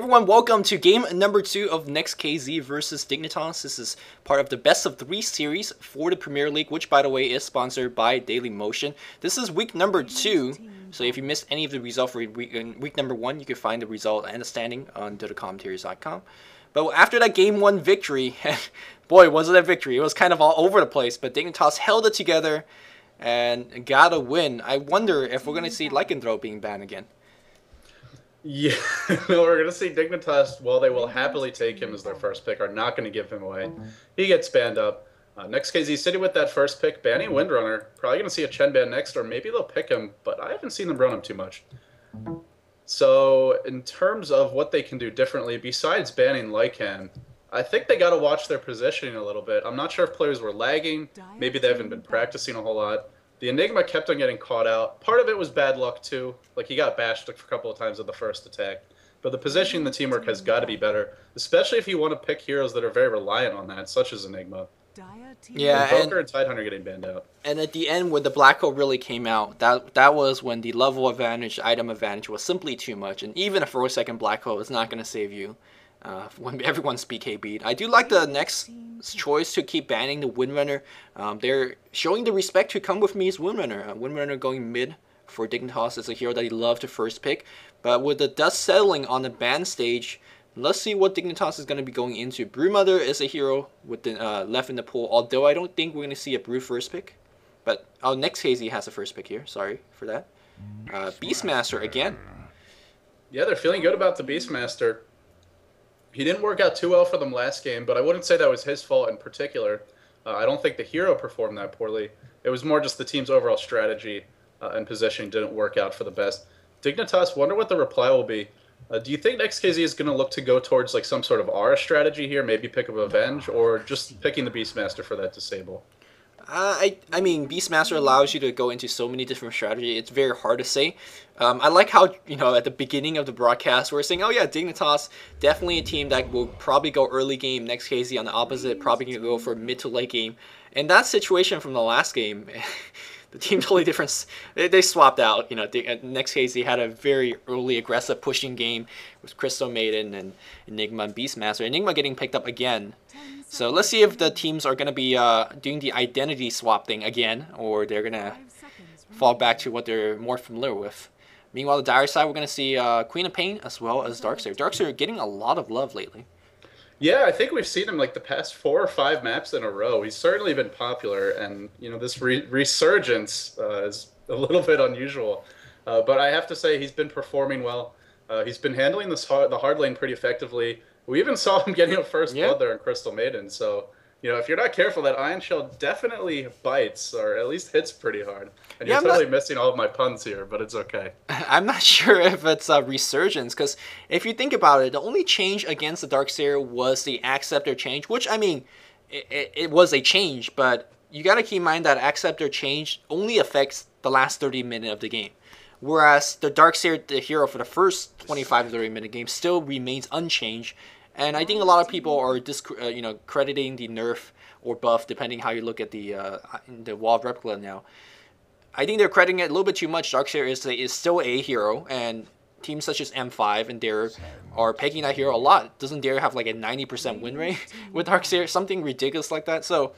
everyone, welcome to game number 2 of Next.KZ versus Dignitas. This is part of the best of 3 series for the Premier League, which by the way is sponsored by Dailymotion. This is week number 2, so if you missed any of the result for week number 1, you can find the result and the standing on commentaries.com. But after that game 1 victory, boy was it a victory. It was kind of all over the place, but Dignitas held it together and got a win. I wonder if we're going to see Lycanthrope being banned again. Yeah, we're going to see Dignitas, while they will happily take him as their first pick, are not going to give him away. He gets banned up. Next.KZ sitting with that first pick, banning Windrunner. Probably going to see a Chen ban next, or maybe they'll pick him, but I haven't seen them run him too much. So in terms of what they can do differently, besides banning Lycan, I think they got to watch their positioning a little bit. I'm not sure if players were lagging. Maybe they haven't been practicing a whole lot. The Enigma kept on getting caught out. Part of it was bad luck, too. Like, he got bashed a couple of times at the first attack. But the positioning, the teamwork has got to be better, especially if you want to pick heroes that are very reliant on that, such as Enigma. Yeah, Invoker and Tidehunter getting banned out. And at the end, when the Black Hole really came out, that was when the level advantage, item advantage was simply too much. And even a 4-second Black Hole is not going to save you when everyone's BK beat. I do like the next choice to keep banning the Windrunner. They're showing the respect to come with me as Windrunner. Windrunner going mid for Dignitas is a hero that he loved to first pick. But with the dust settling on the ban stage, let's see what Dignitas is going to be going into. Broodmother is a hero with the left in the pool, although I don't think we're going to see a Brood first pick. But Next.KZ has a first pick here. Sorry for that. Beastmaster again. Yeah, they're feeling good about the Beastmaster. He didn't work out too well for them last game, but I wouldn't say that was his fault in particular. I don't think the hero performed that poorly. It was more just the team's overall strategy and positioning didn't work out for the best. Dignitas, wonder what the reply will be. Do you think Next.KZ is going to look to go towards like some sort of Aura strategy here, maybe pick up Avenge, or just picking the Beastmaster for that disable? I mean, Beastmaster allows you to go into so many different strategies. It's very hard to say. I like how, at the beginning of the broadcast, we're saying, oh yeah, Dignitas, definitely a team that will probably go early game. Next.KZ on the opposite, probably going to go for mid to late game. And that situation from the last game, the team totally different. They swapped out. Next.KZ had a very early aggressive pushing game with Crystal Maiden and Enigma and Beastmaster. Enigma getting picked up again. So let's see if the teams are going to be doing the identity swap thing again, or they're going to fall back to what they're more familiar with. Meanwhile, the dire side, we're going to see Queen of Pain as well as Darkseer. Darkseer getting a lot of love lately. Yeah, I think we've seen him like the past 4 or 5 maps in a row. He's certainly been popular, and this resurgence is a little bit unusual. But I have to say he's been performing well. He's been handling the hard lane pretty effectively. We even saw him getting a first blood there in Crystal Maiden. So, if you're not careful, that Iron Shell definitely bites, or at least hits pretty hard. And you're totally missing all of my puns here, but it's okay. I'm not sure if it's a resurgence, because if you think about it, the only change against the Darkseer was the Acceptor change, which, I mean, it was a change, but you got to keep in mind that Acceptor change only affects the last 30 minutes of the game. Whereas the Darkseer, the hero for the first 25 to 30 minute game, still remains unchanged. And I think a lot of people are crediting the nerf or buff, depending how you look at the Wall of Replica now. I think they're crediting it a little bit too much. Darkseer is still a hero, and teams such as M5 and Dare are picking that hero a lot. Doesn't Dare have like a 90% win rate with Darkseer? Something ridiculous like that. So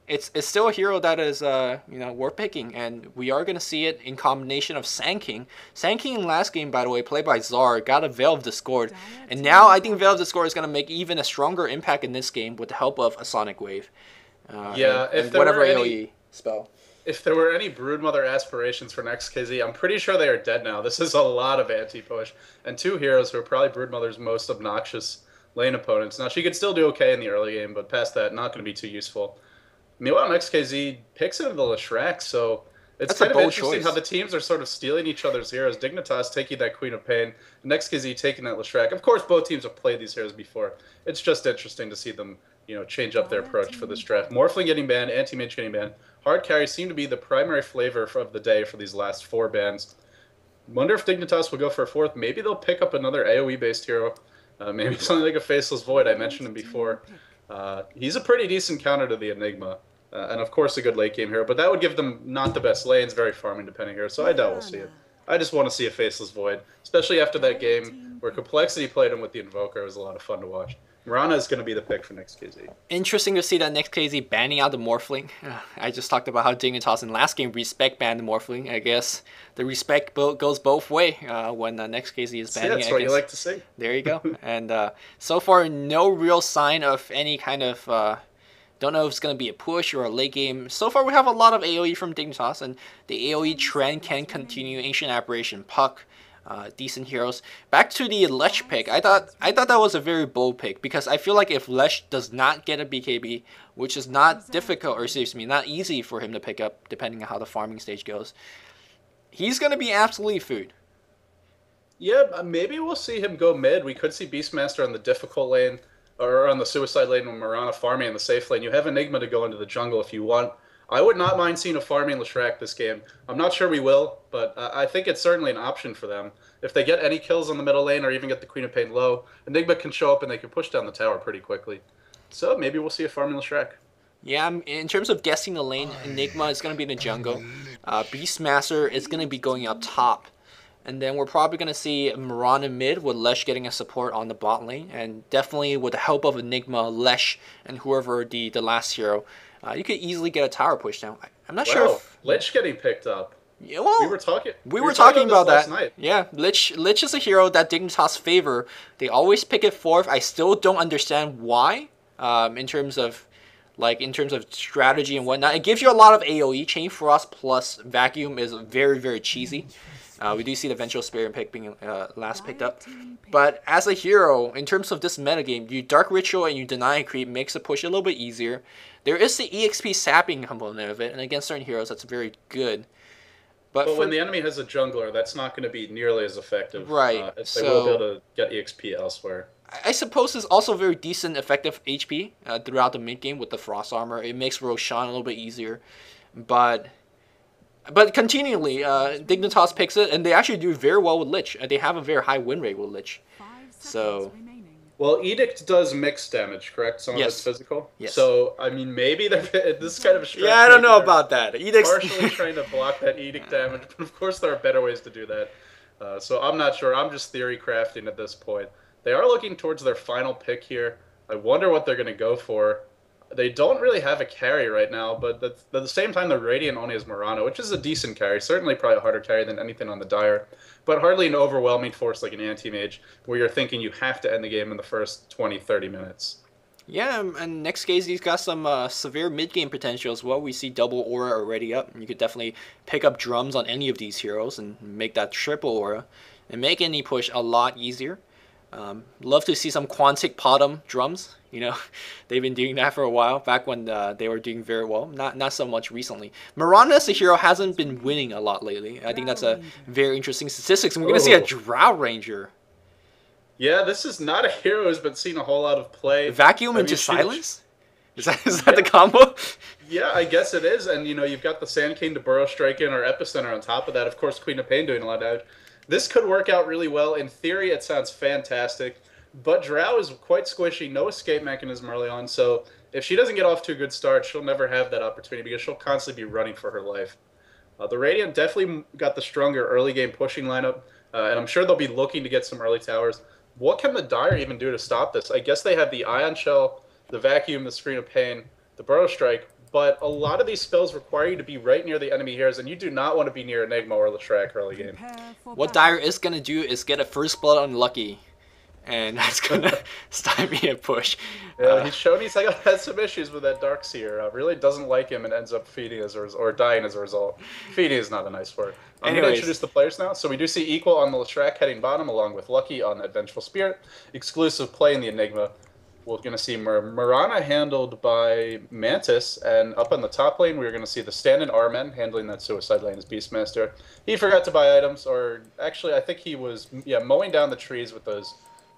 it's still a hero that is worth picking, and we are going to see it in combination of Sand King. Sand King in last game, by the way, played by Zar, got a Veil of Discord, and now I think Veil of Discord is going to make even a stronger impact in this game with the help of a Sonic Wave. If whatever AoE spell. If there were any Broodmother aspirations for Next.KZ, I'm pretty sure they are dead now. This is a lot of anti-push, and 2 heroes who are probably Broodmother's most obnoxious lane opponents. Now, she could still do okay in the early game, but past that, not going to be too useful. Meanwhile, Next.KZ picks into the Leshrac, so it's kind of interesting how the teams are sort of stealing each other's heroes. Dignitas taking that Queen of Pain, Next.KZ taking that Leshrac. Of course, both teams have played these heroes before. It's just interesting to see them, change up their approach for this draft. Morphling getting banned, Anti-Mage getting banned. Hard carries seem to be the primary flavor of the day for these last 4 bans. Wonder if Dignitas will go for a 4th. Maybe they'll pick up another AoE-based hero. Maybe something like a Faceless Void. I mentioned him before. He's a pretty decent counter to the Enigma. And of course a good late game hero, but that would give them not the best lanes, very farming depending here, so I doubt we'll see it. I just want to see a Faceless Void, especially after that game where Complexity played him with the Invoker. It was a lot of fun to watch. Mirana is going to be the pick for Next.KZ. Interesting to see that Next.KZ banning out the Morphling. I just talked about how Dignitas in last game respect banned the Morphling. I guess the respect goes both way when Next.KZ is banning it. That's what you like to see. There you go. And so far, no real sign of any kind of... don't know if it's going to be a push or a late game. So far, we have a lot of AoE from Dignitas, and the AoE trend can continue. Ancient Aberration, Puck, decent heroes. Back to the Lech pick. I thought that was a very bold pick because I feel like if Lech does not get a BKB, which is not difficult, or excuse me, not easy for him to pick up depending on how the farming stage goes, he's going to be absolutely food. Yeah, maybe we'll see him go mid. We could see Beastmaster on the difficult lane or on the suicide lane with Mirana farming in the safe lane. You have Enigma to go into the jungle if you want. I would not mind seeing a farming Leshrac this game. I'm not sure we will, but I think it's certainly an option for them. If they get any kills on the middle lane or even get the Queen of Pain low, Enigma can show up and they can push down the tower pretty quickly. So maybe we'll see a farming Leshrac. Yeah, in terms of guessing the lane, Enigma is going to be in the jungle. Beastmaster is going to be going up top. And then we're probably going to see Mirana mid with Lech getting a support on the bot lane. And definitely with the help of Enigma, Lech, and whoever the last hero, you could easily get a tower push down. I'm not sure if... Lech getting picked up. Yeah, well, we were talking about that. Last night. Yeah, Lech is a hero that Dignitas favor. They always pick it fourth. I still don't understand why. In terms of strategy and whatnot, it gives you a lot of AoE. Chain Frost plus Vacuum is very, very cheesy. We do see the Vengeful Spirit pick being last picked up. But as a hero, in terms of this metagame, you Dark Ritual and you Deny Creep makes the push a little bit easier. There is the EXP sapping component of it, and against certain heroes, that's very good. But when the enemy has a jungler, that's not going to be nearly as effective. Right. They will be able to get EXP elsewhere. I suppose it's also very decent effective HP throughout the mid game with the Frost Armor. It makes Roshan a little bit easier. But continually, Dignitas picks it, and they actually do very well with Lich. They have a very high win rate with Lich. So... Well, Edict does mixed damage, correct? Some of it's physical? Yes. So, I mean, maybe this is kind of a stretch. Yeah, I don't know about that. Edict's... partially trying to block that Edict damage, but of course there are better ways to do that. So I'm not sure. I'm just theory crafting at this point. They are looking towards their final pick here. I wonder what they're going to go for. They don't really have a carry right now, but at the same time, the Radiant only has Mirana, which is a decent carry. Certainly probably a harder carry than anything on the Dire, but hardly an overwhelming force like an Anti-Mage, where you're thinking you have to end the game in the first 20-30 minutes. Yeah, and Next.KZ's got some severe mid-game potential as well. We see double aura already up. You could definitely pick up drums on any of these heroes and make that triple aura and make any push a lot easier. Love to see some Quantic Potom drums. You know, they've been doing that for a while, back when they were doing very well. Not so much recently. Mirana as a hero hasn't been winning a lot lately. I think that's a very interesting statistics. And we're going to see a Drow Ranger. Yeah, this is not a hero who's been seeing a whole lot of play. Vacuum into silence? Is that the combo? Yeah, I guess it is. And, you know, you've got the Sand King to Burrow Strike in or Epicenter on top of that. Of course, Queen of Pain doing a lot of damage. This could work out really well. In theory, it sounds fantastic. But Drow is quite squishy, no escape mechanism early on, so if she doesn't get off to a good start, she'll never have that opportunity because she'll constantly be running for her life. The Radiant definitely got the stronger early game pushing lineup, and I'm sure they'll be looking to get some early towers. What can the Dire even do to stop this? I guess they have the Ion Shell, the Vacuum, the Screen of Pain, the Burrow Strike, but a lot of these spells require you to be right near the enemy heroes, and you do not want to be near Enigma or Leshrac early game. What Dire is going to do is get a first blood on Lucky. And that's going to stymie a push. Yeah, he's shown he's had some issues with that Darkseer. Really doesn't like him and ends up feeding or dying as a result. Feeding is not a nice word. I'm going to introduce the players now. So we do see Equal on the Leshrac heading bottom, along with Lucky on that Vengeful Spirit. Exclusive play in the Enigma. We're going to see Mirana handled by Mantis, and up on the top lane, we're going to see the stand-in R-Men handling that suicide lane as Beastmaster. He forgot to buy items, or actually, I think he was mowing down the trees with those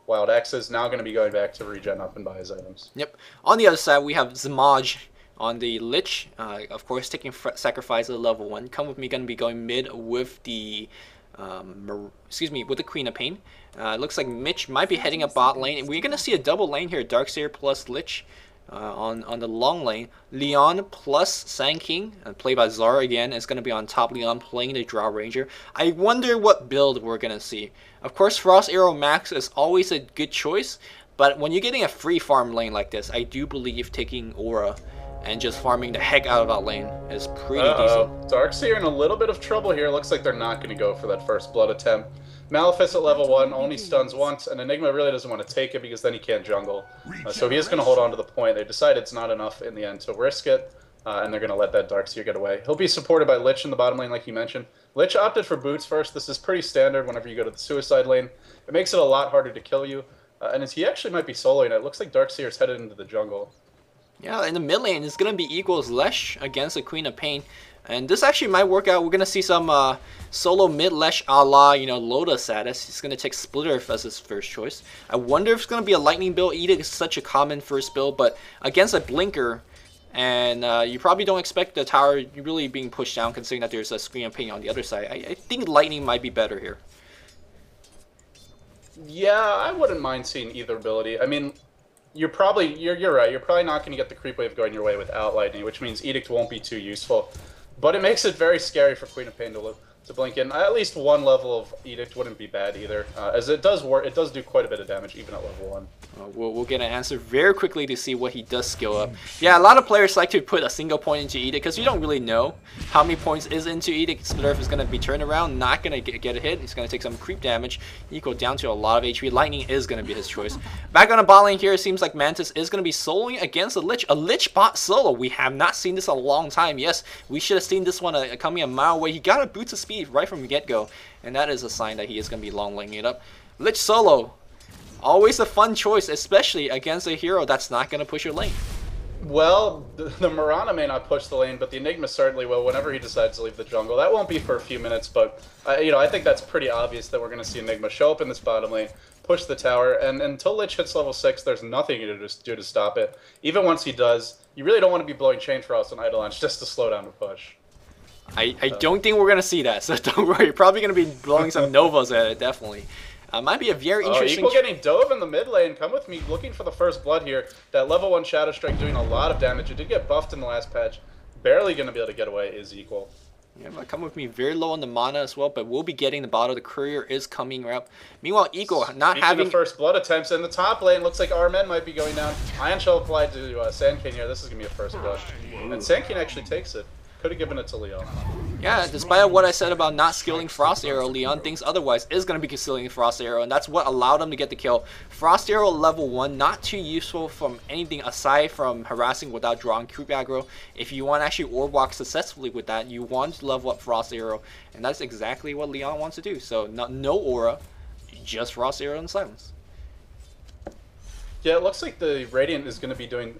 Wild Axes. Now going to be going back to regen up and buy his items. Yep. On the other side, we have Zamaj on the Lich. Of course, taking Sacrifice at level 1. Come with me, going to be going mid with the... with the Queen of Pain. Looks like Mitch might be heading up bot lane. We're going to see a double lane here, Darkseer plus Lich. on the long lane. Leon plus Sand King, played by Zara again, is going to be on top. Leon playing the Drow Ranger. I wonder what build we're going to see. Of course, Frost Arrow Max is always a good choice, but when you're getting a free farm lane like this, I do believe taking Aura and just farming the heck out of that lane is pretty decent. Darkseer in a little bit of trouble here. Looks like they're not going to go for that first blood attempt. Malefice at level 1 only stuns once, and Enigma really doesn't want to take it because then he can't jungle. So he is going to hold on to the point. They decided it's not enough in the end to risk it, and they're going to let that Darkseer get away. He'll be supported by Lich in the bottom lane, like you mentioned. Lich opted for boots first. This is pretty standard whenever you go to the suicide lane. It makes it a lot harder to kill you, and he actually might be soloing it. It looks like Darkseer's headed into the jungle. Yeah, in the mid lane, it's going to be equals Lesh against the Queen of Pain. And this actually might work out. We're going to see some solo mid Lesh a la, Loda status. He's going to take Splitter as his first choice. I wonder if it's going to be a Lightning build. Edict is such a common first build, but against a Blinker, and you probably don't expect the tower really being pushed down considering that there's a Queen of Pain on the other side. I think Lightning might be better here. Yeah, I wouldn't mind seeing either ability. I mean, you're right. You're probably not going to get the creep wave going your way without Lightning, which means Edict won't be too useful. But it makes it very scary for Queen of Pain to blink in. At least one level of Edict wouldn't be bad either, as it does work. It does do quite a bit of damage even at level 1. We'll get an answer very quickly to see what he does skill up. Yeah, a lot of players like to put a single point into Edict because you don't really know how many points is into Edict. Splitter is going to be turned around, not going to get a hit. He's going to take some creep damage, equal down to a lot of HP. Lightning is going to be his choice. Back on the bot lane here, it seems like Mantis is going to be soloing against a Lich. A Lich bot solo. We have not seen this in a long time. Yes, we should have seen this one coming a mile away. He got a boost of speed right from the get-go, and that is a sign that he is going to be long laning it up. Lich solo. Always a fun choice, especially against a hero that's not going to push your lane. Well, the Mirana may not push the lane, but the Enigma certainly will whenever he decides to leave the jungle. That won't be for a few minutes, but I think that's pretty obvious that we're going to see Enigma show up in this bottom lane, push the tower, and until Lich hits level 6, there's nothing you can do to stop it. Even once he does, you really don't want to be blowing Chain Frost on Eidolon just to slow down the push. I don't think we're going to see that, so don't worry. You're probably going to be blowing some Novas at it, definitely. Might be a very interesting... Equal getting dove in the mid lane. Come with me, looking for the first blood here. That level 1 Shadow Strike doing a lot of damage. It did get buffed in the last patch. Barely going to be able to get away is Equal. Yeah, but come with me, very low on the mana as well, but we'll be getting the bottom. The courier is coming up. Meanwhile, Equal not having... the first blood attempts in the top lane. Looks like Armen might be going down. Ion Shell applied to Sand King here. This is going to be a first blood. And Sand King actually takes it. Could have given it to Leon. Yeah, despite what I said about not skilling Frost Arrow, Leon thinks otherwise is going to be skilling Frost Arrow, and that's what allowed him to get the kill. Frost Arrow level 1, not too useful from anything aside from harassing without drawing creep aggro. If you want to actually orb walk successfully with that, you want to level up Frost Arrow, and that's exactly what Leon wants to do. So no aura, just Frost Arrow and silence. Yeah, it looks like the Radiant is going to be doing...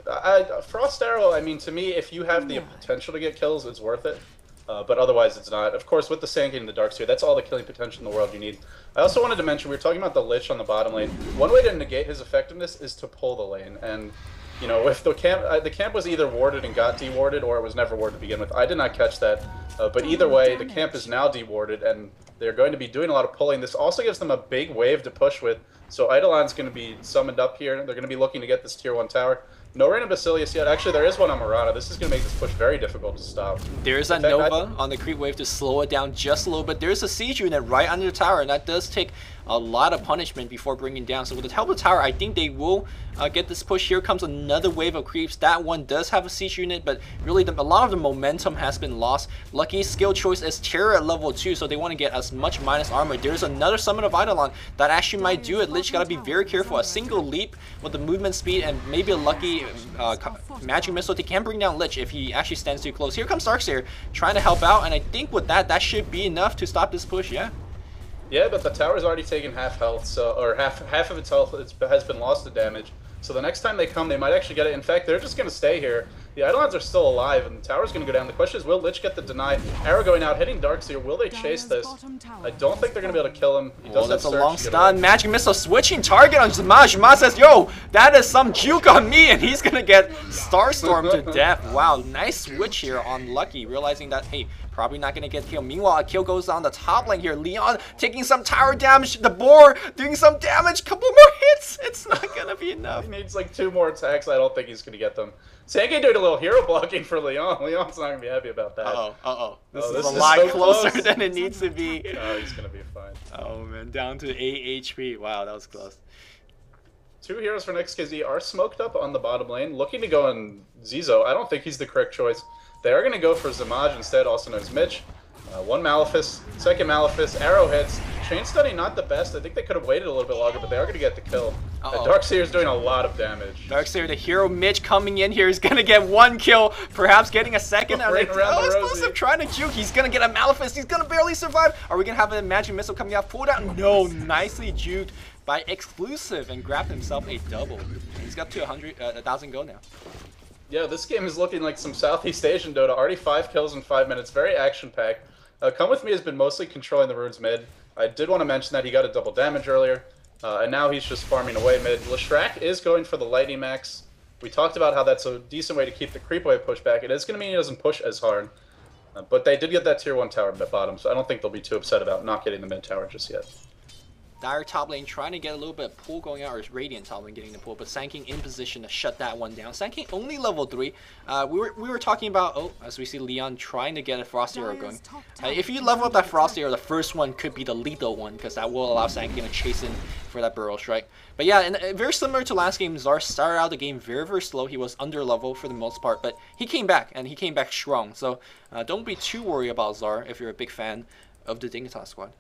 Frost Arrow, I mean, to me, if you have the potential to get kills, it's worth it. But otherwise, it's not. Of course, with the Sand King and the Darkseer, that's all the killing potential in the world you need. I also wanted to mention, we were talking about the Lich on the bottom lane. One way to negate his effectiveness is to pull the lane. And, if the camp was either warded and got dewarded, or it was never warded to begin with. I did not catch that. But either way, the camp is now dewarded, and they're going to be doing a lot of pulling. This also gives them a big wave to push with. So Eidolon's going to be summoned up here. They're going to be looking to get this tier 1 tower. No Rain of Basilius yet. Actually, there is one on Mirana. This is going to make this push very difficult to stop. There's a Nova on the creep wave to slow it down just a little bit. There's a siege unit right under the tower, and that does take a lot of punishment before bringing down. So with the help of the tower, I think they will get this push. Here comes another wave of creeps. That one does have a siege unit, but really a lot of the momentum has been lost. Lucky's skill choice is Terror at level 2, so they want to get as much minus armor. There's another summon of Eidolon that actually might do it. Lich gotta be very careful. A single leap with the movement speed and maybe a lucky magic missile, they can bring down Lich if he actually stands too close. Here comes Darkseer trying to help out, and I think with that should be enough to stop this push. Yeah, but the tower's already taken half health, so or half of its health has been lost to damage. So the next time they come, they might actually get it. In fact, they're just going to stay here. The Eidolons are still alive, and the tower's going to go down. The question is, will Lich get the deny? Arrow going out, hitting Darkseer. Will they chase this? I don't think they're going to be able to kill him. He does that's a have long Surge. stun. Magic Missile switching target on Zamaj. Zamaj says, yo, that is some juke on me, and he's going to get Starstorm to death. Wow, nice switch here on Lucky, realizing that, hey, probably not going to get killed. Meanwhile, a kill goes on the top lane here. Leon taking some tower damage. The boar doing some damage. Couple more hits. It's not going to be enough. He needs like 2 more attacks. I don't think he's going to get them. Sanke doing a little hero blocking for Leon. Leon's not going to be happy about that. This is a lot so closer close. than it needs to be. Oh, he's going to be fine. Oh, man. Down to 8 HP. Wow, that was close. 2 heroes for Next.KZ are smoked up on the bottom lane. Looking to go on Zizo. I don't think he's the correct choice. They are going to go for Zamaj instead, also known as Mitch. 1 Malefice, 2nd Malefice, arrow hits. Chain Stunning not the best. I think they could have waited a little bit longer, but they are going to get the kill. Darkseer is doing a lot of damage. Darkseer, the hero Mitch coming in here is going to get 1 kill, perhaps getting a second. Explosive trying to juke. He's going to get a Malefice. He's going to barely survive. Are we going to have a Magic Missile coming out? Pulled out? No, nicely juked by Exclusive and grabbed himself a double. And he's got to 1,000 go now. Yeah, this game is looking like some Southeast Asian Dota. Already 5 kills in 5 minutes. Very action-packed. Come With Me has been mostly controlling the runes mid. I did want to mention that he got a double damage earlier. And now he's just farming away mid. Leshrac is going for the Lightning Max. We talked about how that's a decent way to keep the creep wave push back. It is going to mean he doesn't push as hard. But they did get that tier 1 tower at bottom, so I don't think they'll be too upset about not getting the mid tower just yet. Dire top lane trying to get a little bit of pull going out, or Radiant top lane getting the pull, but Sanking in position to shut that one down. Sanking only level 3. We were talking about, as we see Leon trying to get a Frost Arrow going. If you level up that Frost Arrow, the first one could be the lethal one, because that will allow Sanking to chase in for that Burrow Strike. But yeah, and very similar to last game, Zar started out the game very, very slow. He was under level for the most part, but he came back, and he came back strong. So don't be too worried about Zar if you're a big fan of the Dignitas squad.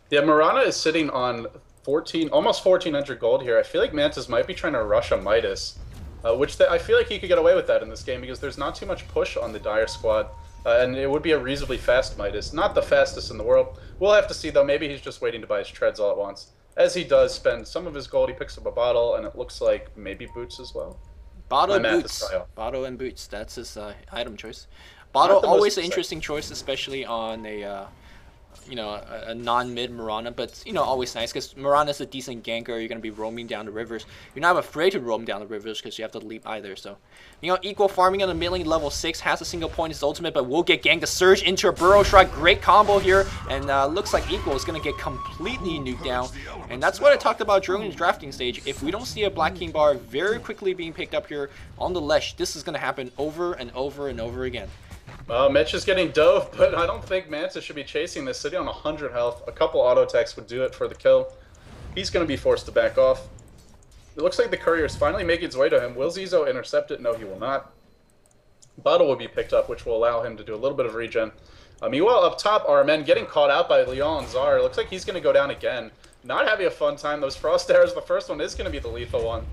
Yeah, Mirana is sitting on almost 1,400 gold here. I feel like Mantis might be trying to rush a Midas, I feel like he could get away with that in this game because there's not too much push on the Dire squad, and it would be a reasonably fast Midas. Not the fastest in the world. We'll have to see, though. Maybe he's just waiting to buy his treads all at once. As he does spend some of his gold, he picks up a bottle, and it looks like maybe boots as well. Bottle and boots. Bottle and boots. That's his item choice. Bottle, always an interesting choice, especially on a a non-mid Mirana, but always nice because Mirana's a decent ganker. You're gonna be roaming down the rivers. You're not afraid to roam down the rivers because you have to leap either. So, equal farming on the mid lane, level 6 has a single point his ultimate, but will get ganked. The surge into a Burrow Strike, great combo here, and looks like Equal is gonna get completely nuked down. And that's what I talked about during the drafting stage. If we don't see a Black King bar very quickly being picked up here on the Lesh, this is gonna happen over and over and over again. Well, Mitch is getting dove, but I don't think Mantis should be chasing this. Sitting on 100 health, a couple auto attacks would do it for the kill. He's going to be forced to back off. It looks like the courier is finally making its way to him. Will Zizo intercept it? No, he will not. Bottle will be picked up, which will allow him to do a little bit of regen. Meanwhile, up top, our men getting caught out by Leon and Zar. It looks like he's going to go down again. Not having a fun time. Those Frost Arrows, the first one is going to be the lethal one.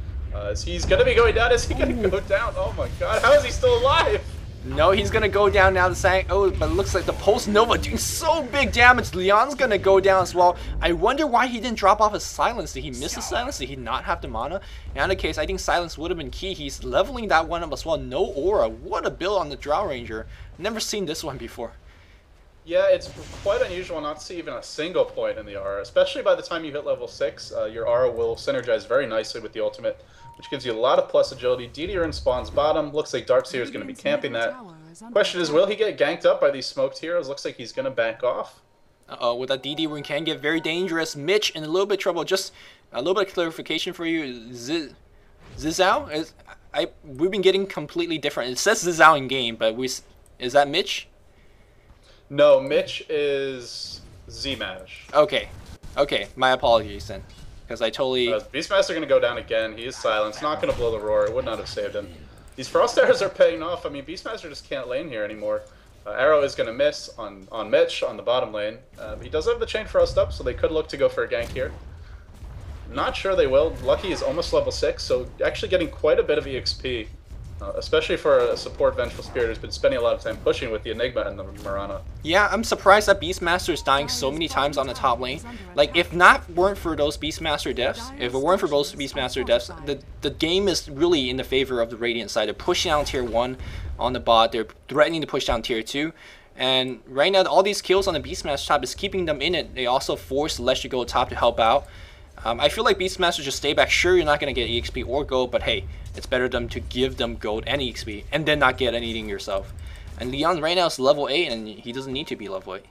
He's going to be going down. Is he going to go down? Oh my god, how is he still alive? No, he's gonna go down now. But it looks like the Pulse Nova doing so big damage. Leon's gonna go down as well. I wonder why he didn't drop off his silence. Did he miss the silence? Did he not have the mana? In either case, I think silence would have been key. He's leveling that one up as well. No aura. What a build on the Drow Ranger. Never seen this one before. Yeah, it's quite unusual not to see even a single point in the aura, especially by the time you hit level 6. Your aura will synergize very nicely with the ultimate, which gives you a lot of plus agility. DD spawns bottom. Looks like Darkseer is going to be camping that. Question is, will he get ganked up by these smoked heroes? Looks like he's going to back off. With that DD rune can get very dangerous. Mitch in a little bit of trouble. Just a little bit of clarification for you. Zizao? We've been getting completely different. It says Zizao in game, but is that Mitch? No, Mitch is Z-Mash. Okay. My apologies then. Because I totally... Beastmaster going to go down again. He is silenced. Not going to blow the roar. It would not have saved him. These Frost Arrows are paying off. I mean, Beastmaster just can't lane here anymore. Arrow is going to miss on Mitch on the bottom lane. He does have the Chain Frost up, so they could look to go for a gank here. Not sure they will. Lucky is almost level 6, so actually getting quite a bit of EXP. Especially for a support Vengeful Spirit who's been spending a lot of time pushing with the Enigma and the Mirana. Yeah, I'm surprised that Beastmaster is dying so many times on the top lane. Like, if not weren't for those Beastmaster deaths, if it weren't for those Beastmaster deaths, the game is really in the favor of the Radiant side. They're pushing down tier 1 on the bot, they're threatening to push down tier 2. And right now, all these kills on the Beastmaster top is keeping them in it. They also force Lesh to go top to help out. I feel like Beastmaster just stay back. Sure, you're not going to get EXP or gold, but hey, it's better than to give them gold and EXP and then not get anything yourself. And Leon right now is level 8, and he doesn't need to be level 8.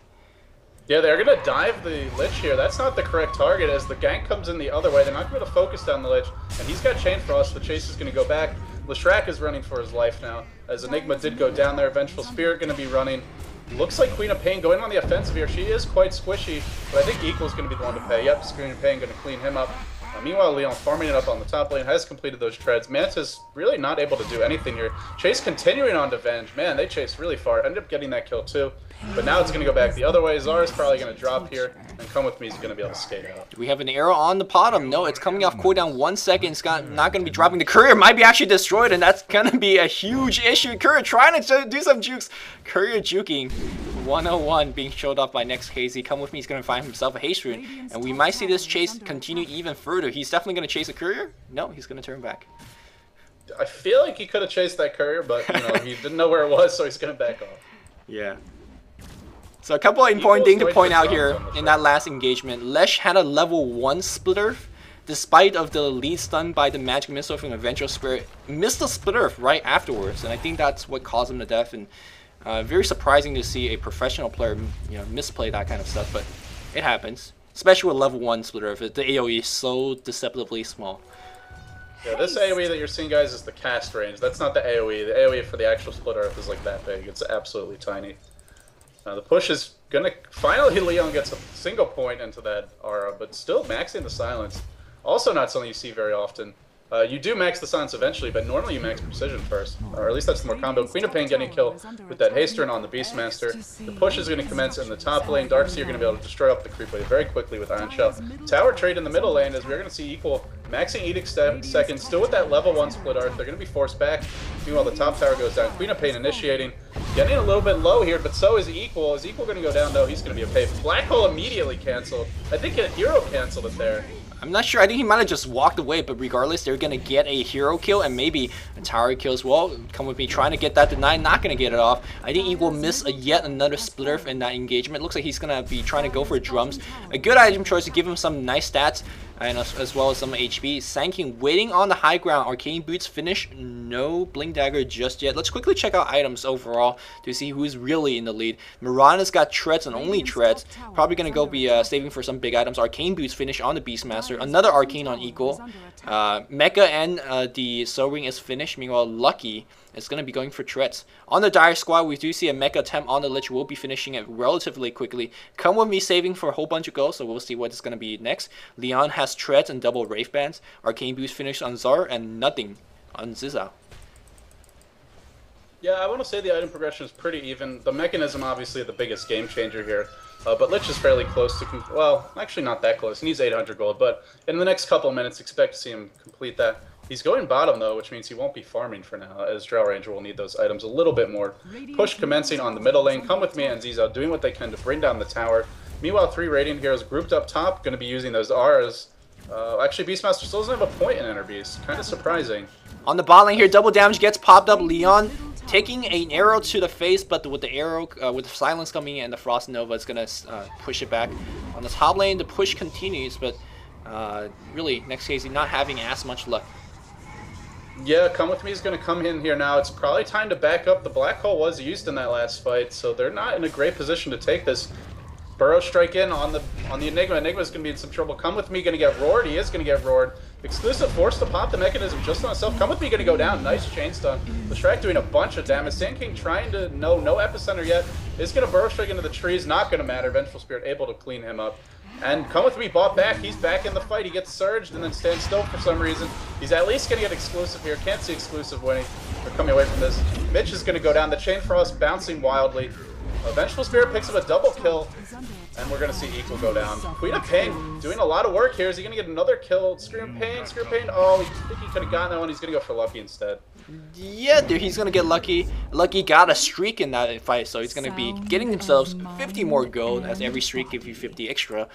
Yeah, they're going to dive the Lich here. That's not the correct target. As the gank comes in the other way, they're not going to focus down the Lich. And he's got Chain Frost. The chase is going to go back. Leshrac is running for his life now. As Enigma did go down there, Vengeful Spirit going to be running. Looks like Queen of Pain going on the offensive here. She is quite squishy, but I think Equal's going to be the one to pay. Yep, Queen of Pain going to clean him up. Meanwhile, Leon farming it up on the top lane, has completed those treads. Manta's really not able to do anything here. Chase continuing on to Venge. Man, they chased really far. Ended up getting that kill too. But now it's going to go back the other way. Zara's probably going to drop here, and Come With Me is going to be able to skate out. Do we have an arrow on the bottom? No, it's coming off cooldown 1 second. It's not going to be dropping. The courier might be actually destroyed, and that's going to be a huge issue. Courier trying to do some jukes. Courier juking. 101 being showed off by Next.KZ. Come With Me is going to find himself a haste rune, and we might see this chase continue even further. He's definitely going to chase a courier. No, he's going to turn back. I feel like he could have chased that courier, but he didn't know where it was, so he's going to back off. Yeah. So a couple of important things to point out here in that last engagement. Lesh had a level 1 splitter, despite of the lead stun by the magic missile from the Vengeful Spirit. Missed the splitter right afterwards, and I think that's what caused him to death. And very surprising to see a professional player, misplay that kind of stuff, but it happens. Especially with level 1 splitter, if the AoE is so deceptively small. Yeah, this AoE that you're seeing, guys, is the cast range. That's not the AoE. The AoE for the actual split earth is like that big. It's absolutely tiny. The push is gonna finally Leon gets a single point into that aura, but still maxing the silence. Also not something you see very often. You do max the silence eventually, but normally you max precision first, or at least that's the more combo. Queen of Pain getting a kill with that haste turn on the Beastmaster. The push is going to commence in the top lane. Darkseer going to be able to destroy up the creep wave very quickly with Iron Shell. Tower trade in the middle lane as we're going to see Equal maxing Edict second, still with that level 1 split art. They're going to be forced back. Meanwhile, the top tower goes down. Queen of Pain initiating. Getting a little bit low here, but so is Equal. Is Equal going to go down? No, he's going to be a pay. Black Hole immediately canceled. I think a hero canceled it there. I'm not sure. I think he might have just walked away, but regardless, they're going to get a hero kill and maybe a tower kill as well. Come With Me trying to get that denied, not going to get it off. I think Equal miss yet another splitter in that engagement. Looks like he's going to be trying to go for drums. A good item choice to give him some nice stats and as well as some HP. Sanking waiting on the high ground. Arcane Boots finish. No Blink Dagger just yet. Let's quickly check out items overall to see who's really in the lead. Mirana's got treads and only treads. Probably going to go be saving for some big items. Arcane Boots finish on the Beastmaster. Another Arcane on Equal. Mecha and the Soul Ring is finished. Meanwhile, Lucky is going to be going for treads. On the Dire Squad, we do see a Mecha attempt on the Lich. Will be finishing it relatively quickly. Come With Me saving for a whole bunch of goals, so we'll see what is going to be next. Leon has treads and double Wraith Bands. Arcane Boost finished on Zar and nothing on Ziza. Yeah, I want to say the item progression is pretty even. The mechanism, obviously, the biggest game changer here. But Lich is fairly close to, well, actually not that close. He needs 800 gold, but in the next couple of minutes, expect to see him complete that. He's going bottom, though, which means he won't be farming for now, as Drow Ranger will need those items a little bit more. Push commencing on the middle lane. Come With Me and Ziza doing what they can to bring down the tower. Meanwhile, 3 Radiant Heroes grouped up top, going to be using those auras. Actually, Beastmaster still doesn't have a point in Inner Beast. Kind of surprising. On the bot lane here, double damage gets popped up. Leon taking an arrow to the face, but with the arrow, with the silence coming in and the Frost Nova, is going to push it back. On the top lane, the push continues, but really, Next.KZ not having as much luck. Yeah, Come With Me is going to come in here now. It's probably time to back up. The Black Hole was used in that last fight, so they're not in a great position to take this. Burrow strike in on the Enigma. Enigma's going to be in some trouble. Come With Me going to get roared. He is going to get roared. Exclusive forced to pop the mechanism just on itself. Come With Me going to go down. Nice chain stun. Leshrac doing a bunch of damage. Sand King trying to, no epicenter yet. Is going to burrow strike into the trees. Not going to matter. Vengeful Spirit able to clean him up. And Come With Me bought back. He's back in the fight. He gets surged and then stands still for some reason. He's at least going to get exclusive here. Can't see exclusive winning. They're coming away from this. Mitch is going to go down. The Chain Frost bouncing wildly. Vengeful Spirit picks up a double kill. And we're going to see Equal go down. Queen of Pain doing a lot of work here. Is he going to get another kill? Scream Pain, Scream Pain. Oh, I think he could have gotten that one. He's going to go for Lucky instead. Yeah, dude, he's going to get Lucky. Lucky got a streak in that fight, so he's going to be getting themselves 50 more gold, as every streak gives you 50 extra.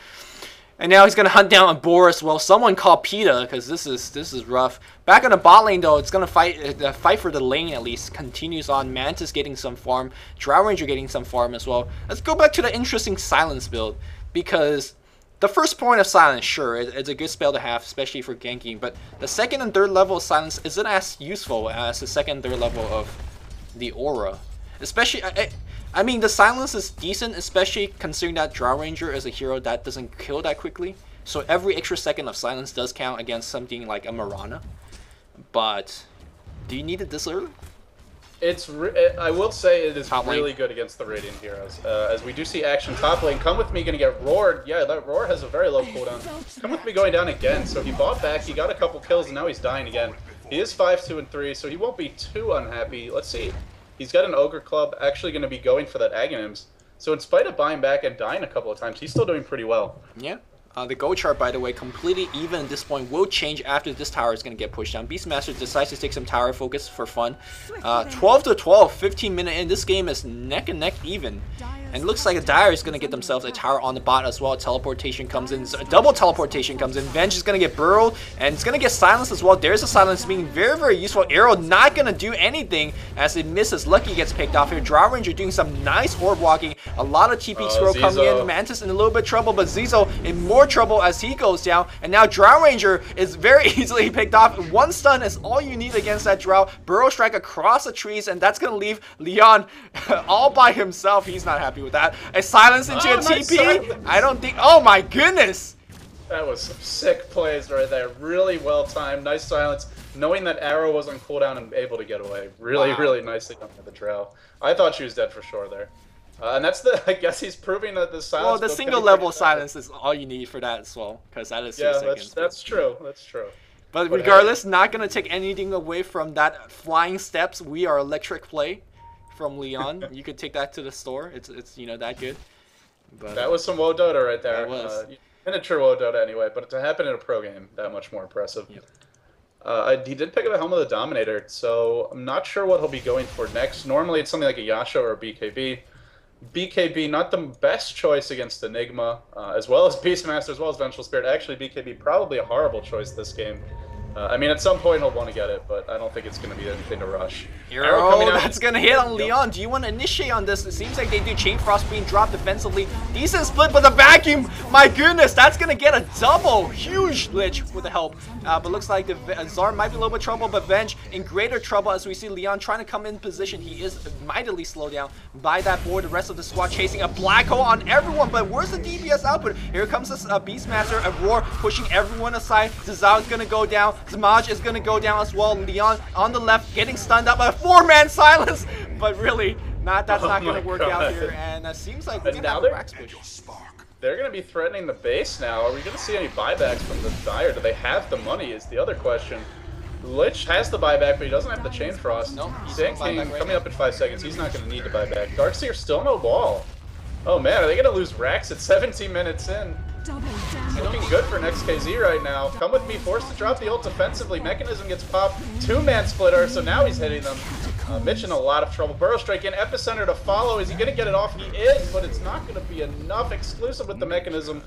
And now he's going to hunt down a Boris. Well, someone called PETA, because this is rough. Back on the bot lane, though, it's going to fight. The fight for the lane, at least, continues on. Mantis getting some farm. Drow Ranger getting some farm as well. Let's go back to the interesting Silence build. Because the first point of Silence, sure, it's a good spell to have, especially for ganking. But the second and third level of Silence isn't as useful as the second and third level of the Aura. Especially... I mean, the Silence is decent, especially considering that Drow Ranger is a hero that doesn't kill that quickly. So every extra second of Silence does count against something like a Mirana. But do you need it this early? I will say it is really good against the Radiant heroes. As we do see action top lane. Come with me, gonna get roared. Yeah, that roar has a very low cooldown. Come with me going down again. So he bought back, he got a couple kills, and now he's dying again. He is 5, 2, and 3, so he won't be too unhappy. Let's see. He's got an Ogre Club, actually going to be going for that Aghanims. So in spite of buying back and dying a couple of times, he's still doing pretty well. Yeah. The gold chart, by the way, completely even at this point, will change after this tower is going to get pushed down. Beastmaster decides to take some tower focus for fun. 12 to 12, 15 minutes in. This game is neck and neck even. And it looks like a Dire is going to get themselves a tower on the bot as well. Teleportation comes in. So a double teleportation comes in. Venge is going to get burrowed. And it's going to get silenced as well. There's a silence being very, very useful. Arrow not going to do anything as it misses. Lucky gets picked off here. Drow Ranger doing some nice orb walking. A lot of TP scroll coming in. Mantis in a little bit of trouble. But Zizo in more trouble as he goes down. And now Drow Ranger is very easily picked off. One stun is all you need against that Drow. Burrow strike across the trees. And that's going to leave Leon all by himself. He's not happy with that. A silence into a TP? Silence. I don't think... Oh my goodness! That was some sick plays right there. Really well timed. Nice silence. Knowing that Arrow was on cooldown and able to get away. Really, really nicely done by the Drow. I thought she was dead for sure there. And that's the... I guess he's proving that the silence... Well, the single level silence is all you need for that as well. Because that is 3 seconds. That's true. That's true. But regardless, not going to take anything away from that flying steps. We are electric play from Leon. You could take that to the store. It's you know, that good. But that was some WoW Dota right there. That was. Miniature WoW Dota anyway, but to happen in a pro game, that much more impressive. Yep. He did pick up a Helm of the Dominator, so I'm not sure what he'll be going for next. Normally it's something like a Yasha or a BKB. BKB, not the best choice against Enigma, as well as Beastmaster, as well as Vengeful Spirit. Actually, BKB probably a horrible choice this game. I mean, at some point he'll want to get it, but I don't think it's going to be anything to rush. Arrow that's going to hit on Leon. Do you want to initiate on this? It seems like they do. Chain Frost being dropped defensively. Decent split, but the vacuum, my goodness, that's going to get a double. Huge Lich with the help. But looks like the Zar might be a little bit of trouble, but Venge in greater trouble as we see Leon trying to come in position. He is mightily slowed down by that board. The rest of the squad chasing a black hole on everyone, but where's the DPS output? Here comes this Beastmaster, a Roar pushing everyone aside. Zizao is going to go down. Zamaj is going to go down as well. Leon on the left getting stunned up by a 4-man silence, but really, that's not going to work out here. And it seems like we're going to have a Rax push. They're going to be threatening the base now. Are we going to see any buybacks from the Dire? Do they have the money is the other question. Lich has the buyback, but he doesn't have the Chain Frost. Nope, Sand King coming up in 5 seconds. He's not going to need to buy back. Darkseer still no wall. Oh man, are they going to lose Rax at 17 minutes in? Looking good for Next.KZ right now. Come with me, forced to drop the ult defensively. Mechanism gets popped. 2-man splitter, so now he's hitting them. Mitch in a lot of trouble. Burrow strike in, Epicenter to follow. Is he going to get it off? He is, but it's not going to be enough. Exclusive with the mechanism.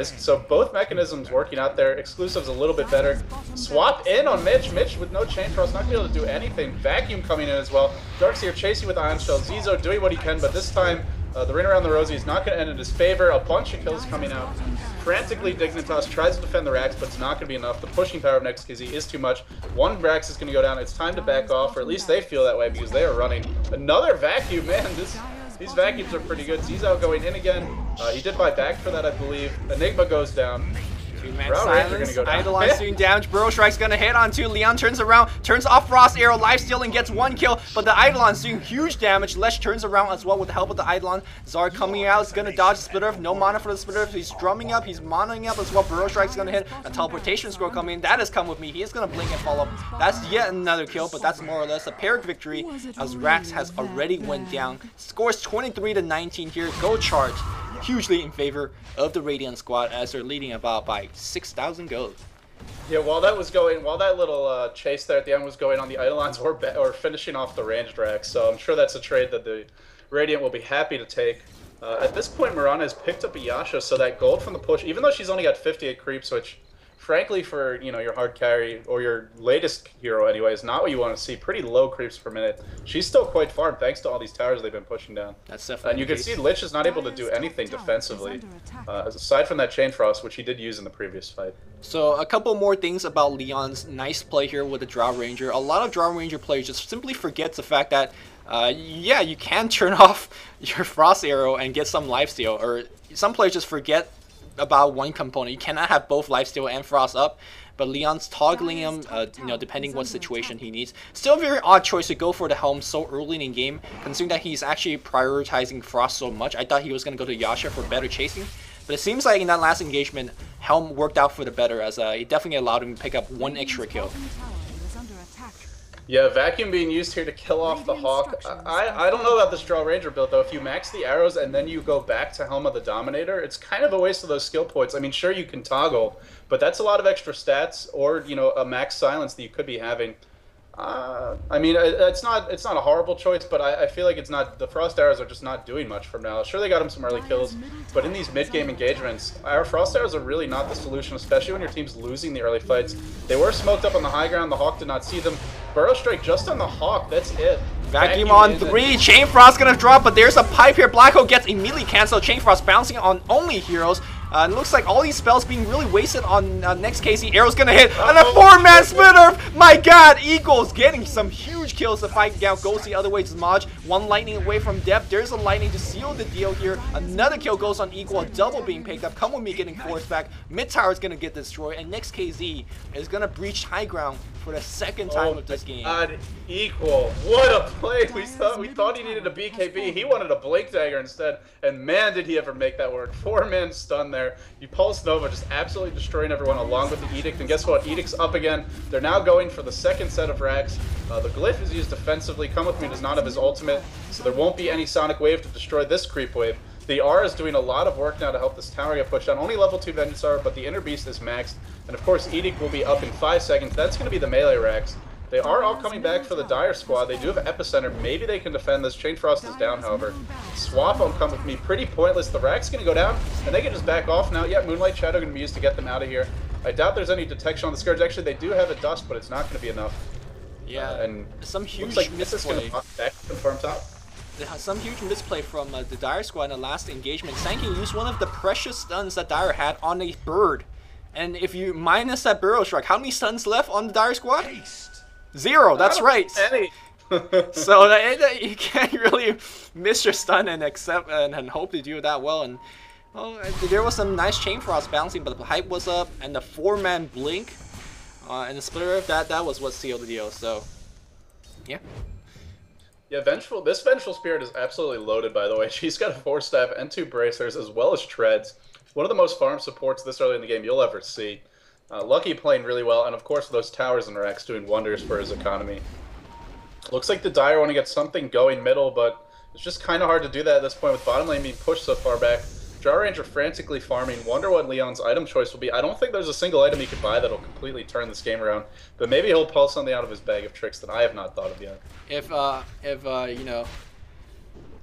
So both mechanisms working out there. Exclusive's a little bit better. Swap in on Mitch. Mitch with no chain frost, not going to be able to do anything. Vacuum coming in as well. Darkseer chasing with Ion Shell. Zizo doing what he can, but this time the ring around the rosy is not going to end in his favor. A bunch of kills coming out. Frantically, Dignitas tries to defend the Rax, but it's not going to be enough. The pushing power of Next.KZ is too much. One Rax is going to go down. It's time to back off, or at least they feel that way because they are running. Another vacuum, man. These vacuums are pretty good. Zizo going in again. He did buy back for that, I believe. Enigma goes down. 2-man silence, Eidolon's doing damage, Burrow Strike's gonna hit on 2, Leon turns around, turns off Frost Arrow, lifesteal and gets 1 kill, but the Eidolon's doing huge damage. Lesh turns around as well with the help of the Eidolon. Zard coming out, is gonna dodge Splitter, no mana for the Splitter, he's drumming up, he's monoing up as well. Burrow Strike's gonna hit, a teleportation scroll coming in, that has come with me, he is gonna blink and follow up. That's yet another kill, but that's more or less a Pyrrhic victory as Rax has already went down. Scores 23 to 19 here, go chart. hugely in favor of the Radiant squad as they're leading about by 6,000 gold. Yeah, while that little chase there at the end was going on, the Eidolons or finishing off the ranged racks, so I'm sure that's a trade that the Radiant will be happy to take. At this point, Mirana has picked up a Yasha, so that gold from the push, even though she's only got 58 creeps, which, frankly, for your hard carry, or your latest hero anyway, is not what you want to see. Pretty low creeps per minute. She's still quite farmed, thanks to all these towers they've been pushing down. That's definitely And you can see Lich is not able to do anything defensively, aside from that Chain Frost, which he did use in the previous fight. So a couple more things about Leon's nice play here with the Drow Ranger. A lot of Drow Ranger players just simply forget the fact that, yeah, you can turn off your Frost Arrow and get some lifesteal, or some players just forget about one component. You cannot have both lifesteal and Frost up, but Leon's toggling him, depending what situation he needs. Still a very odd choice to go for the Helm so early in game, considering that he's actually prioritizing Frost so much. I thought he was going to go to Yasha for better chasing, but it seems like in that last engagement, Helm worked out for the better, as it definitely allowed him to pick up one extra kill. Yeah, Vacuum being used here to kill off the Hawk. I don't know about this Drow Ranger build, though. If you max the arrows and then you go back to Helm of the Dominator, it's kind of a waste of those skill points. I mean, sure, you can toggle, but that's a lot of extra stats, or, a max silence that you could be having. I mean, it's not a horrible choice, but I feel like the Frost Arrows are just not doing much for now. Sure, they got him some early kills, but in these mid-game engagements, our Frost Arrows are really not the solution, especially when your team's losing the early fights. They were smoked up on the high ground, the Hawk did not see them. Burrow Strike just on the Hawk, that's it. Vacuum on 3, Chain Frost gonna drop, but there's a pipe here. Black Hole gets immediately canceled. Chain Frost bouncing on only heroes. And it looks like all these spells being really wasted on Next.KZ. Arrow's gonna hit, and a 4-man splitter! My god, Eagles getting some huge kills to fight out. Goes the other way to Maj. One lightning away from depth. There's a lightning to seal the deal here. Another kill goes on Equal, a double being picked up. Come with me getting forced back. Mid tower is gonna get destroyed, and Next.KZ is gonna breach high ground for the second time of this game. God, Equal. What a play! We thought he needed a BKB. He wanted a Blink Dagger instead, and man did he ever make that work. 4-man stun there. You Pulse Nova just absolutely destroying everyone along with the Edict, and guess what? Edict's up again. They're now going for the second set of racks. The Glyph is used defensively. Come With Me does not have his ultimate, so there won't be any Sonic Wave to destroy this creep wave. The R is doing a lot of work now to help this tower get pushed down. Only level 2 Vengeance are, but the Inner Beast is maxed. And of course, Edict will be up in 5 seconds. That's going to be the melee racks. They are all coming back for the Dire squad. They do have Epicenter. Maybe they can defend this. Chain Frost is down, however. Swap on Come With Me. Pretty pointless. The rack's going to go down, and they can just back off now. Yeah, Moonlight Shadow going to be used to get them out of here. I doubt there's any detection on the Scourge. Actually, they do have a Dust, but it's not going to be enough. Yeah, and some huge like misplay. Farm top. Some huge misplay from the Dire squad in the last engagement. Sanking used one of the precious stuns that Dire had on a bird. And if you minus that Burrow Strike, how many stuns left on the Dire squad? 0, that's right. So you can't really miss your stun and accept and hope to do that well. And well, there was some nice Chain Frost bouncing, but the hype was up, and the 4-man blink and the splitter, that was what sealed the deal. So yeah. Yeah, this Vengeful Spirit is absolutely loaded, by the way. She's got a 4-staff and 2 bracers, as well as treads. One of the most farm supports this early in the game you'll ever see. Lucky playing really well, and of course those towers and racks doing wonders for his economy. Looks like the Dire want to get something going middle, but it's just kind of hard to do that at this point with bottom lane being pushed so far back. Drow Ranger frantically farming. Wonder what Leon's item choice will be. I don't think there's a single item he could buy that'll completely turn this game around, but maybe he'll pull something out of his bag of tricks that I have not thought of yet. If you know.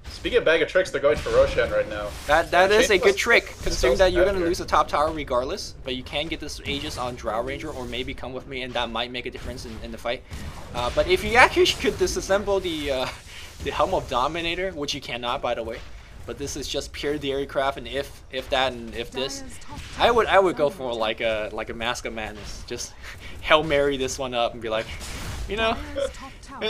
Speaking of bag of tricks, they're going for Roshan right now. That is a good trick, considering that you're going to lose the top tower regardless, but you can get this Aegis on Drow Ranger, or maybe Come With Me, and that might make a difference in the fight. But if you actually could disassemble the Helm of Dominator, which you cannot, by the way, but this is just pure Dairycraft, and if that and if this, I would go for like a Mask of Madness. Just Hail Mary this one up and be like, you know,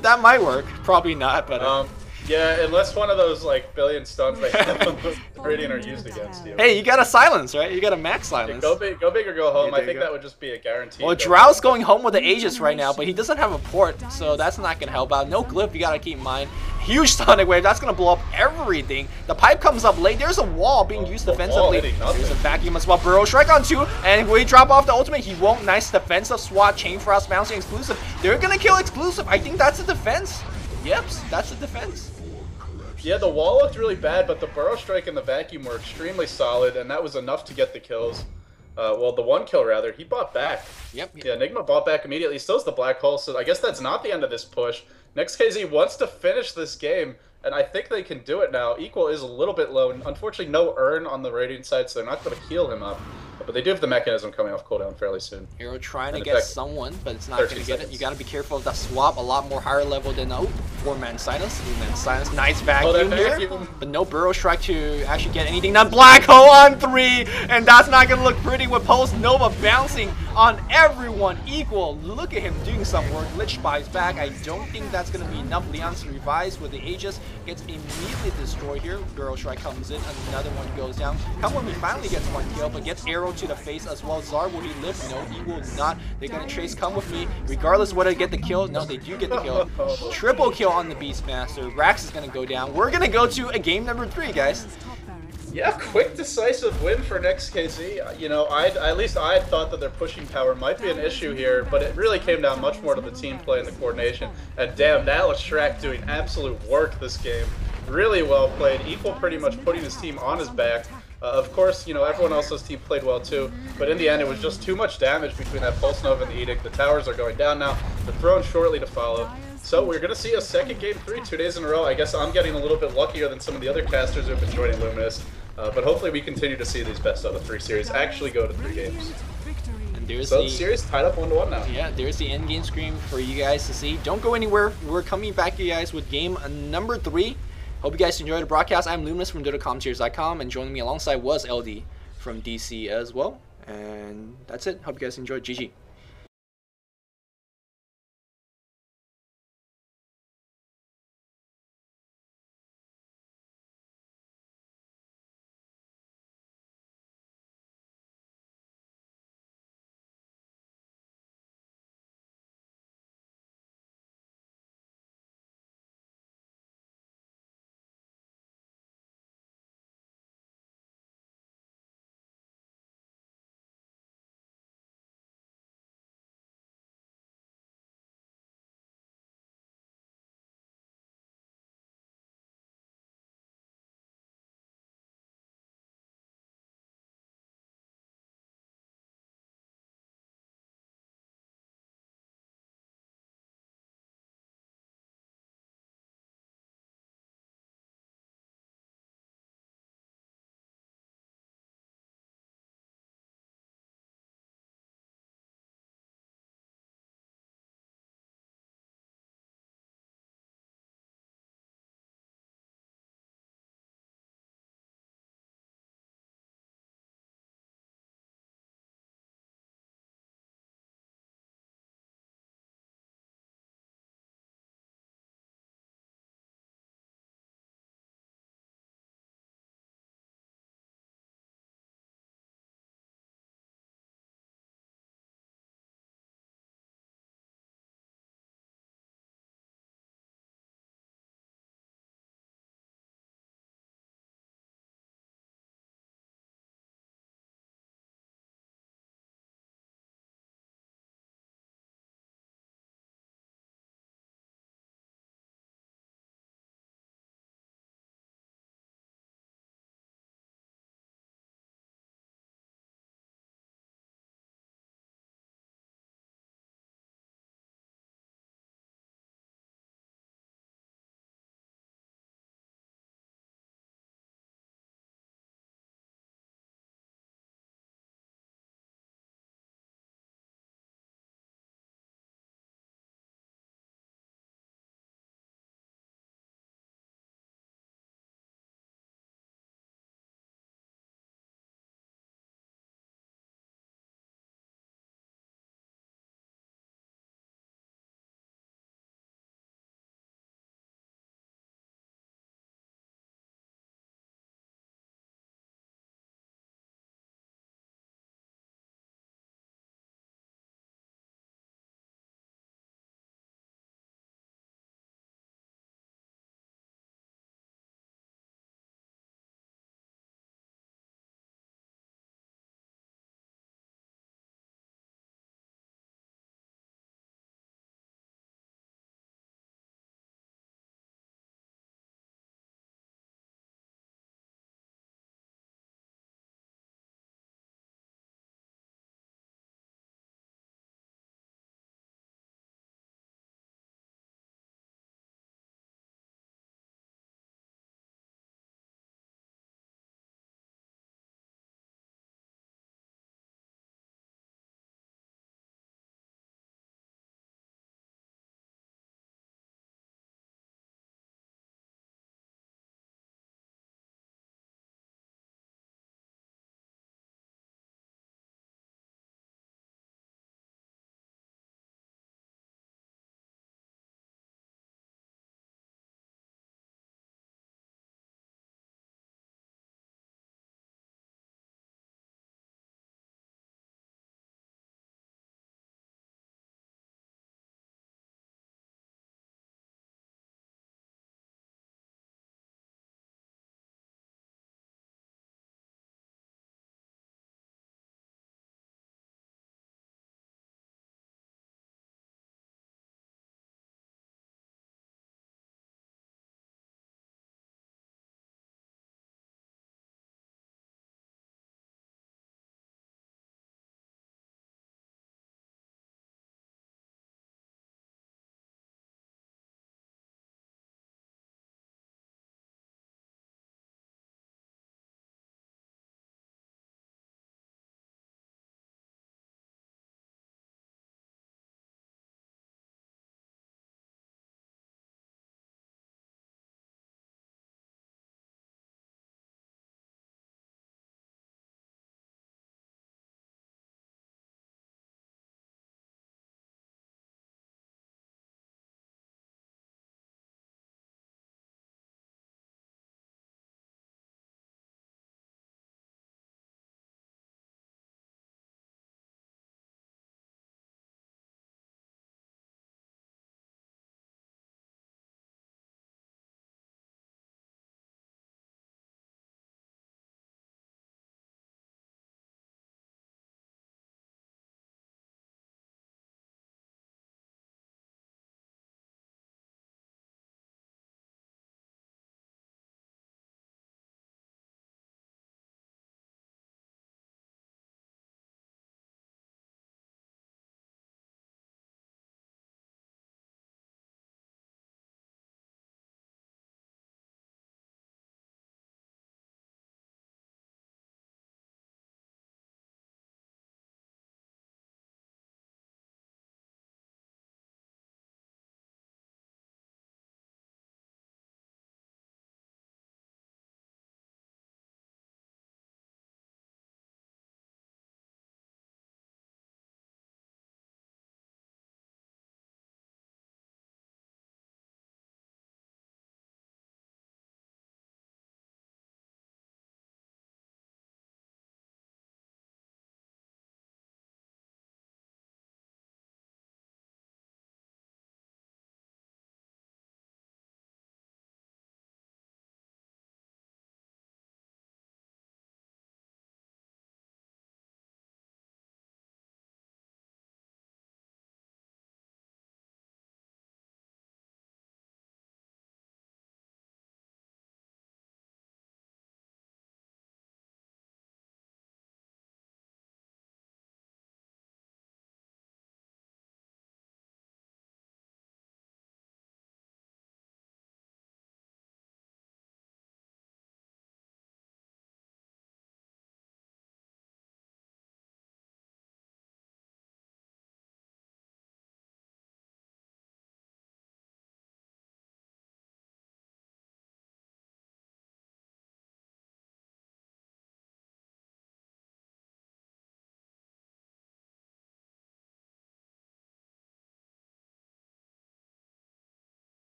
that might work. Probably not, but. Yeah, unless one of those like billion stuns they have on the Radiant are used against you. Hey, you got a silence, right? You got a max silence. Yeah, go big or go home. I think that would just be a guarantee. Well, Drow's going home with the Aegis right now, but he doesn't have a port, so that's not gonna help out. No Glyph, you gotta keep in mind. Huge Sonic Wave, that's gonna blow up everything. The pipe comes up late. There's a wall being used defensively. There's a vacuum as well. Burrow Strike on 2, and when he drop off the ultimate, he won't. Nice defensive swat. Chain Frost bouncing exclusive. They're gonna kill exclusive. I think that's a defense. Yep, that's a defense. Yeah, the wall looked really bad, but the burrow strike and the vacuum were extremely solid, and that was enough to get the kills. Well, the 1 kill, rather. He bought back. Yep. Yeah, Enigma bought back immediately. Still has the black hole, so I guess that's not the end of this push. Next.KZ wants to finish this game, and I think they can do it now. Equal is a little bit low, and unfortunately no urn on the Radiant side, so they're not going to heal him up. But they do have the mechanism coming off cooldown fairly soon. Arrow trying to get someone, but it's not going to get it. You got to be careful of that swap. A lot more higher level than 4-man silence, 3-man silence. Nice vacuum here, but no burrow strike to actually get anything done. Black hole on 3, and that's not going to look pretty with Pulse Nova bouncing on everyone. Equal, look at him doing some work. Lich buys back. I don't think that's going to be enough. Leon's revives with the Aegis, gets immediately destroyed here. Burrow strike comes in, another one goes down. Come when we finally gets 1 kill, but gets arrow to the face as well. Zar, will he live? No, he will not. They're going to chase Come With Me. Regardless whether they get the kill, no, they do get the kill. Triple kill on the Beastmaster. Rax is going to go down. We're going to go to a game number 3, guys. Yeah, quick, decisive win for Next.KZ. You know, at least I thought that their pushing power might be an issue here, but it really came down much more to the team play and the coordination. And damn, that was Shrek doing absolute work this game. Really well played. Equal pretty much putting his team on his back. Of course, you know, everyone else's team played well too, but in the end it was just too much damage between that Pulse Nova and the Edict. The towers are going down now. The throne shortly to follow. So we're going to see a second game 3 2 days in a row. I guess I'm getting a little bit luckier than some of the other casters who have been joining Luminous. But hopefully we continue to see these best out of 3 series actually go to 3 games. And there's the series tied up 1-1 now. Yeah, there's the end game screen for you guys to see. Don't go anywhere. We're coming back to you guys with game number 3. Hope you guys enjoyed the broadcast. I'm Luminous from DotaCommentaries.com, and joining me alongside was LD from DC as well. And that's it. Hope you guys enjoyed. GG.